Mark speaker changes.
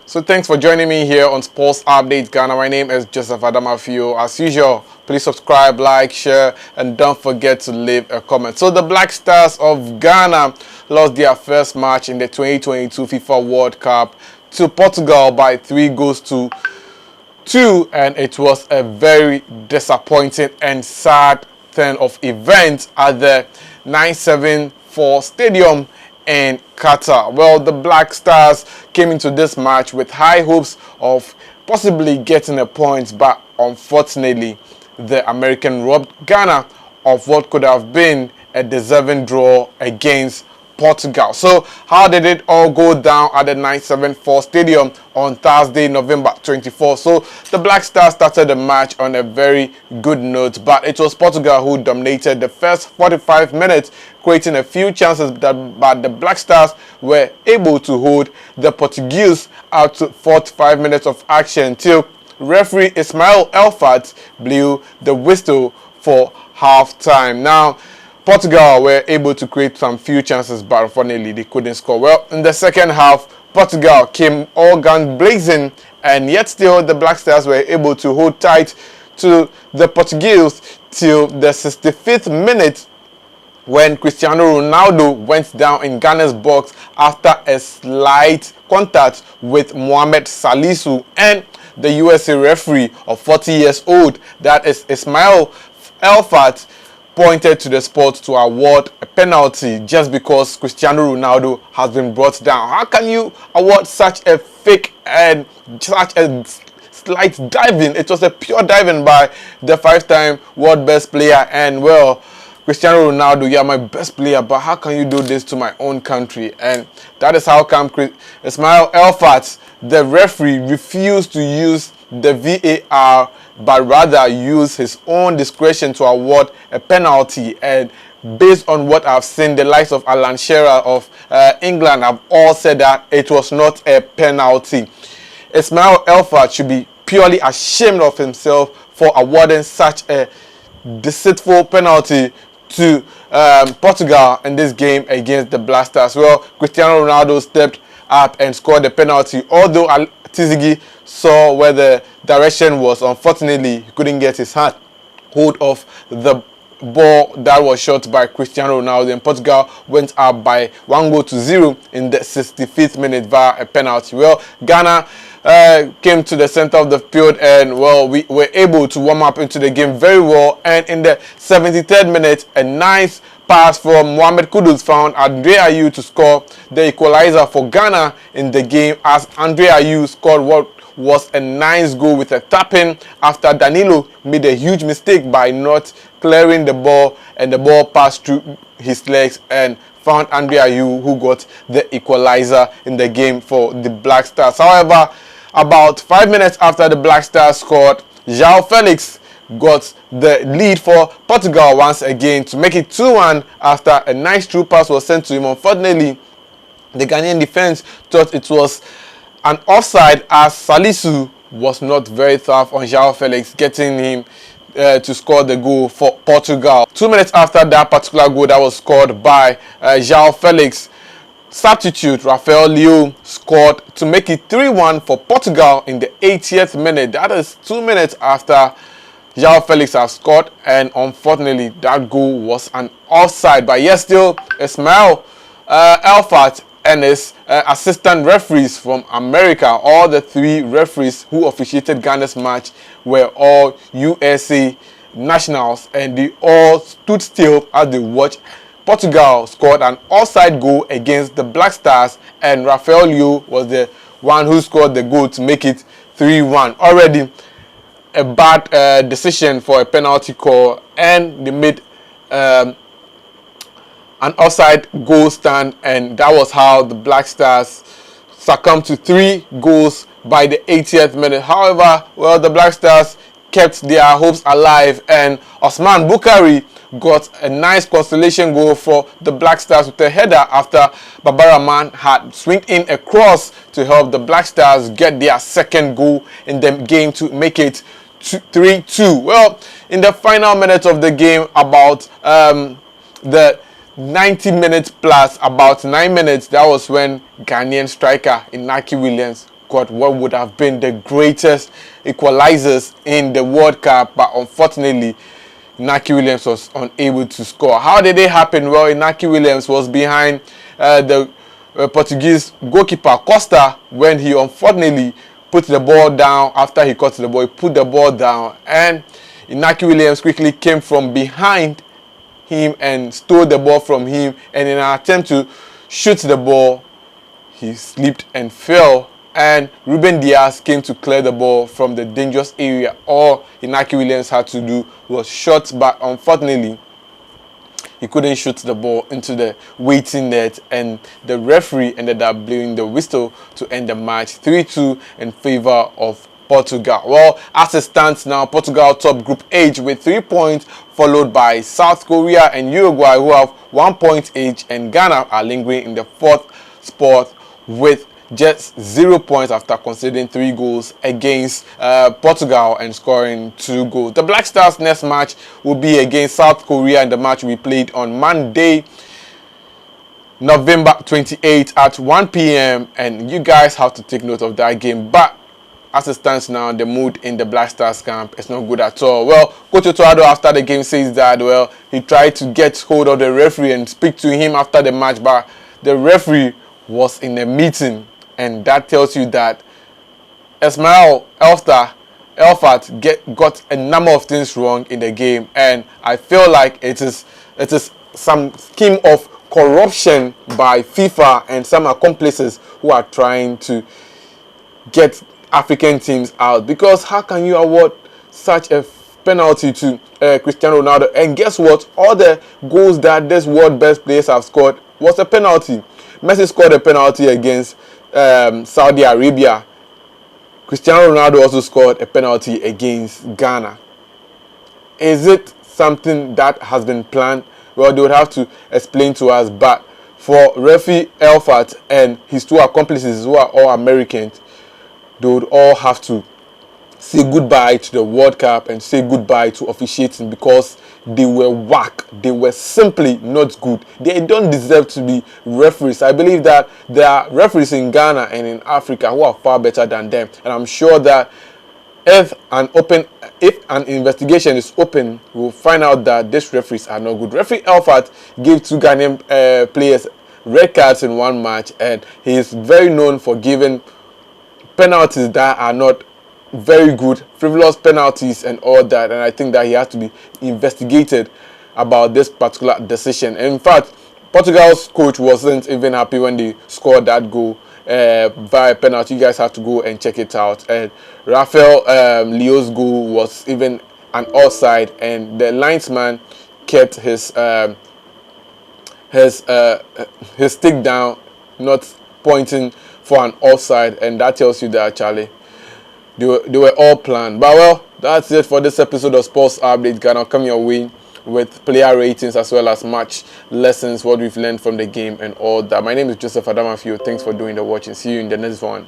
Speaker 1: So thanks for joining me here on Sports Update Ghana. My name is Joseph Adamafio. As usual, please subscribe, like, share, and don't forget to leave a comment. So the Black Stars of Ghana lost their first match in the 2022 FIFA World Cup to Portugal by 3-2, and it was a very disappointing and sad turn of events at the 974 Stadium in Qatar. Well, the Black Stars came into this match with high hopes of possibly getting a point, but unfortunately, the American robbed Ghana of what could have been a deserving draw against Portugal. So how did it all go down at the 974 Stadium on Thursday, November 24? So the Black Stars started the match on a very good note, but it was Portugal who dominated the first 45 minutes, creating a few chances, but the Black Stars were able to hold the Portuguese out to 45 minutes of action till referee Ismail Elfat blew the whistle for half-time. Now, Portugal were able to create some few chances, but unfortunately they couldn't score. Well, in the second half, Portugal came all guns blazing, and yet still the Black Stars were able to hold tight to the Portuguese till the 65th minute, when Cristiano Ronaldo went down in Ghana's box after a slight contact with Mohamed Salisu, and the USA referee of 40 years old, that is Ismail Elfat, pointed to the spot to award a penalty just because Cristiano Ronaldo has been brought down. How can you award such a fake and such a slight diving? It was a pure diving by the five-time world best player, and well, Cristiano Ronaldo, you're my best player, but how can you do this to my own country? And that is how come Ismail Elfat, the referee, refused to use the VAR, but rather use his own discretion to award a penalty. And based on what I've seen, the likes of Alan Shearer of England have all said that it was not a penalty. Ismail Elfat should be purely ashamed of himself for awarding such a deceitful penalty to Portugal in this game against the Black Stars. Well, Cristiano Ronaldo stepped up and scored the penalty, although Tizigi saw where the direction was. Unfortunately, he couldn't get his hand hold of the ball that was shot by Cristiano Ronaldo, and Portugal went up by 1-0 in the 65th minute via a penalty. Well, Ghana came to the center of the field, and well, we were able to warm up into the game very well, and in the 73rd minute, a nice pass from Mohamed Kudus found Andre Ayew to score the equalizer for Ghana in the game, as Andre Ayew scored what was a nice goal with a tap-in after Danilo made a huge mistake by not clearing the ball, and the ball passed through his legs and found Andre Ayew, who got the equalizer in the game for the Black Stars. However, about 5 minutes after the Black Stars scored, João Felix got the lead for Portugal once again to make it 2-1 after a nice through pass was sent to him. Unfortunately, the Ghanaian defense thought it was an offside, as Salisu was not very tough on João Felix, getting him to score the goal for Portugal. 2 minutes after that particular goal that was scored by João Felix, substitute Rafael Leo scored to make it 3-1 for Portugal in the 80th minute. That is 2 minutes after João Felix has scored, and unfortunately that goal was an offside. But yes, still Ismail Elfat and his assistant referees from America, all the three referees who officiated Ghana's match were all USA nationals, and they all stood still as they watched Portugal scored an offside goal against the Black Stars, and Rafael Leo was the one who scored the goal to make it 3-1. Already a bad decision for a penalty call, and they made an offside goal stand, and that was how the Black Stars succumbed to 3 goals by the 80th minute. However, well, the Black Stars kept their hopes alive, and Osman Bukari got a nice consolation goal for the Black Stars with a header after Babaraman had swinged in a cross to help the Black Stars get their second goal in the game to make it 3-2. Well, in the final minutes of the game, about the 90 minutes plus about 9 minutes, that was when Ghanaian striker Inaki Williams got what would have been the greatest equalizers in the World Cup, but unfortunately Inaki Williams was unable to score. How did it happen? Well, Inaki Williams was behind the Portuguese goalkeeper Costa when he unfortunately put the ball down. After he caught the ball, he put the ball down, and Inaki Williams quickly came from behind him and stole the ball from him, and in an attempt to shoot the ball, he slipped and fell, and Ruben Diaz came to clear the ball from the dangerous area. All Inaki Williams had to do was shot, but unfortunately he couldn't shoot the ball into the waiting net, and the referee ended up blowing the whistle to end the match 3-2 in favor of Portugal. Well, as it stands now, Portugal top Group H with 3 points, followed by South Korea and Uruguay, who have 1 point each, and Ghana are lingering in the 4th spot with just 0 points after conceding 3 goals against Portugal and scoring 2 goals. The Black Stars' next match will be against South Korea, and the match will be played on Monday, November 28th at 1 p.m. and you guys have to take note of that game. But as it stands now, the mood in the Black Stars camp is not good at all. Well, Coach Otoado after the game says that, well, he tried to get hold of the referee and speak to him after the match, but the referee was in a meeting, and that tells you that Ismail Elfat got a number of things wrong in the game, and I feel like it is some scheme of corruption by FIFA and some accomplices who are trying to get African teams out. Because how can you award such a penalty to Cristiano Ronaldo? And guess what? All the goals that this world best players have scored was a penalty. Messi scored a penalty against Saudi Arabia. Cristiano Ronaldo also scored a penalty against Ghana. Is it something that has been planned? Well, they would have to explain to us. But for referee Elfat and his 2 accomplices, who are all Americans, they would all have to say goodbye to the World Cup and say goodbye to officiating, because they were whack. They were simply not good. They don't deserve to be referees. I believe that there are referees in Ghana and in Africa who are far better than them, and I'm sure that if an investigation is open, we'll find out that these referees are not good. Referee Elfat gave 2 Ghanaian players red cards in 1 match, and he is very known for giving penalties that are not very good, frivolous penalties and all that, and I think that he has to be investigated about this particular decision. And in fact, Portugal's coach wasn't even happy when they scored that goal via penalty. You guys have to go and check it out. And Rafael Leo's goal was even an offside, and the linesman kept his stick down, not pointing for an offside, and that tells you that, Charlie, they were all planned. But well, that's it for this episode of Sports Update Ghana. Come your way with player ratings as well as match lessons, what we've learned from the game and all that. My name is Joseph Adamafio. Thanks for doing the watching. See you in the next one.